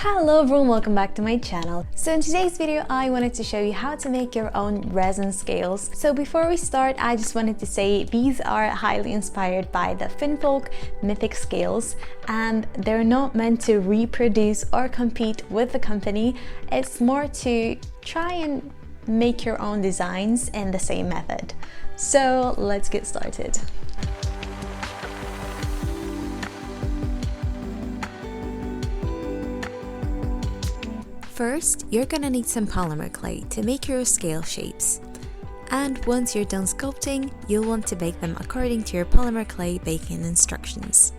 Hello everyone, welcome back to my channel. So in today's video I wanted to show you how to make your own resin scales. So before we start, I just wanted to say these are highly inspired by the Finfolk mythic scales, and they're not meant to reproduce or compete with the company. It's more to try and make your own designs in the same method. So let's get started. First, you're gonna need some polymer clay to make your scale shapes. And once you're done sculpting, you'll want to bake them according to your polymer clay baking instructions.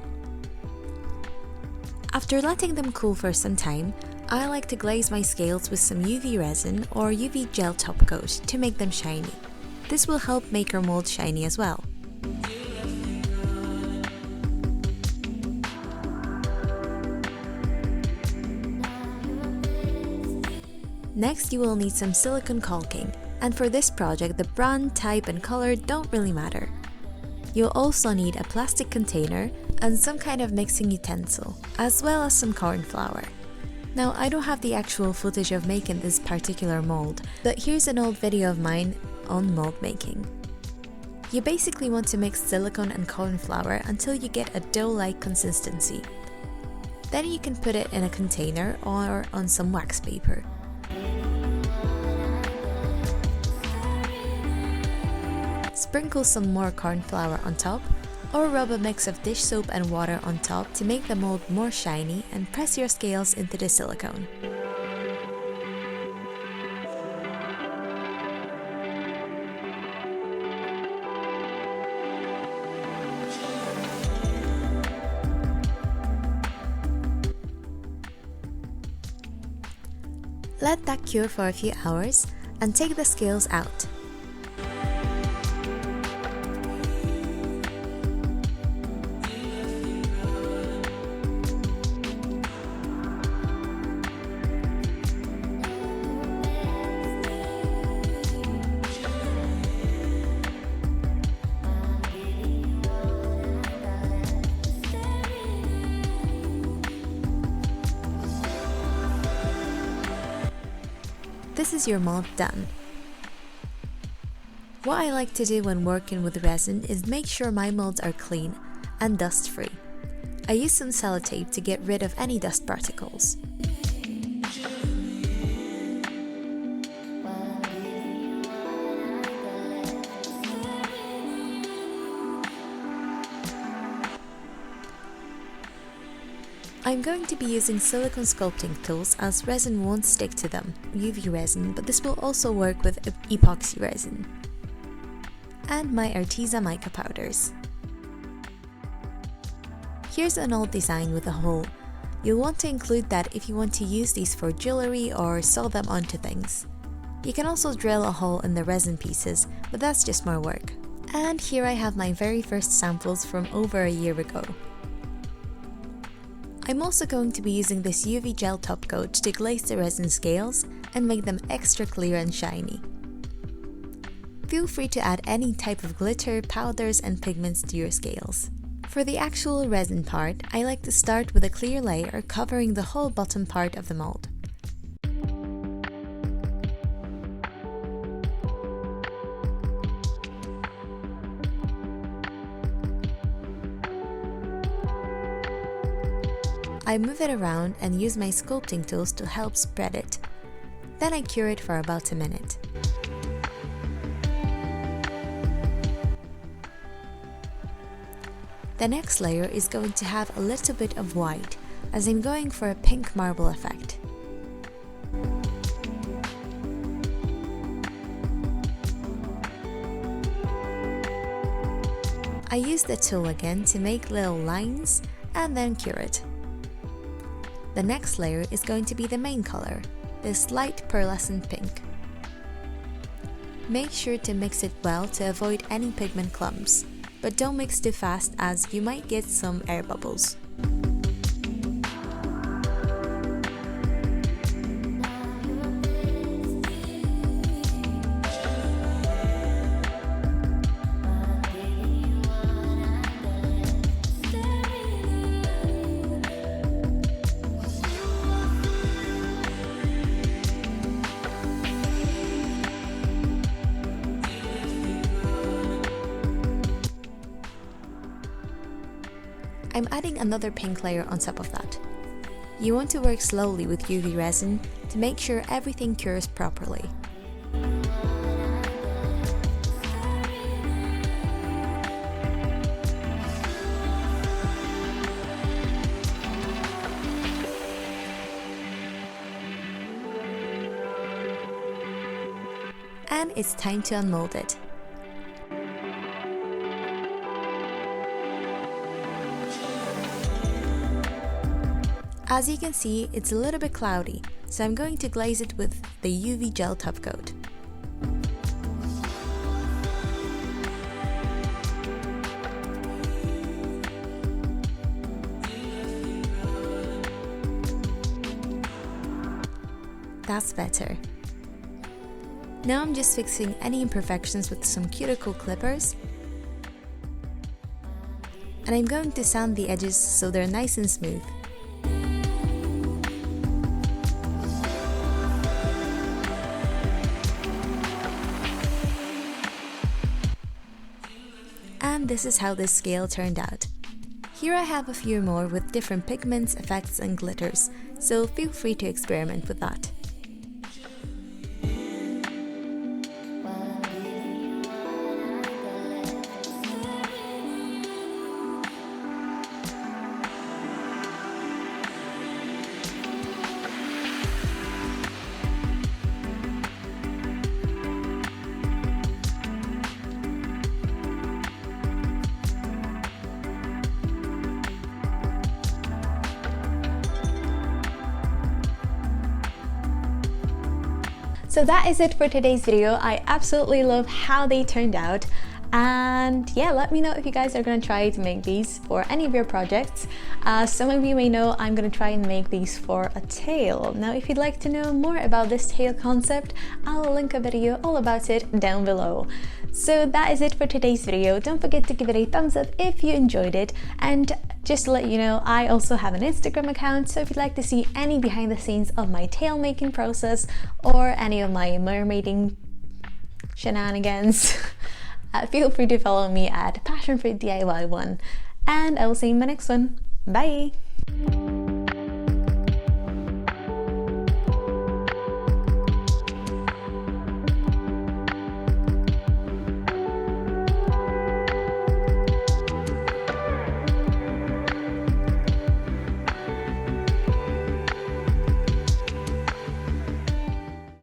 After letting them cool for some time, I like to glaze my scales with some UV resin or UV gel top coat to make them shiny. This will help make your mold shiny as well. Next, you will need some silicone caulking, and for this project the brand, type and color don't really matter. You'll also need a plastic container and some kind of mixing utensil, as well as some corn flour. Now, I don't have the actual footage of making this particular mold, but here's an old video of mine on mold making. You basically want to mix silicone and corn flour until you get a dough-like consistency. Then you can put it in a container or on some wax paper. Sprinkle some more corn flour on top, or rub a mix of dish soap and water on top to make the mold more shiny, and press your scales into the silicone. Let that cure for a few hours and take the scales out. This is your mold done. What I like to do when working with resin is make sure my molds are clean and dust free. I use some sellotape to get rid of any dust particles. I'm going to be using silicone sculpting tools as resin won't stick to them, UV resin, but this will also work with epoxy resin. And my Arteza mica powders. Here's an old design with a hole. You'll want to include that if you want to use these for jewellery or sew them onto things. You can also drill a hole in the resin pieces, but that's just more work. And here I have my very first samples from over a year ago. I'm also going to be using this UV gel top coat to glaze the resin scales and make them extra clear and shiny. Feel free to add any type of glitter, powders and pigments to your scales. For the actual resin part, I like to start with a clear layer covering the whole bottom part of the mold. I move it around and use my sculpting tools to help spread it. Then I cure it for about a minute. The next layer is going to have a little bit of white, as I'm going for a pink marble effect. I use the tool again to make little lines and then cure it. The next layer is going to be the main color, this light pearlescent pink. Make sure to mix it well to avoid any pigment clumps, but don't mix too fast as you might get some air bubbles. I'm adding another pink layer on top of that. You want to work slowly with UV resin to make sure everything cures properly. And it's time to unmold it. As you can see, it's a little bit cloudy, so I'm going to glaze it with the UV gel top coat. That's better. Now I'm just fixing any imperfections with some cuticle clippers. And I'm going to sand the edges so they're nice and smooth. And this is how this scale turned out. Here I have a few more with different pigments, effects and glitters, so feel free to experiment with that. So that is it for today's video. I absolutely love how they turned out. And yeah, let me know if you guys are gonna try to make these for any of your projects. Some of you may know I'm gonna try and make these for a tail. Now, if you'd like to know more about this tail concept, I'll link a video all about it down below. So that is it for today's video. Don't forget to give it a thumbs up if you enjoyed it. And just to let you know, I also have an Instagram account, so if you'd like to see any behind the scenes of my tail making process or any of my mermaiding shenanigans, feel free to follow me at passionfruitdiy1, and I will see you in my next one. Bye!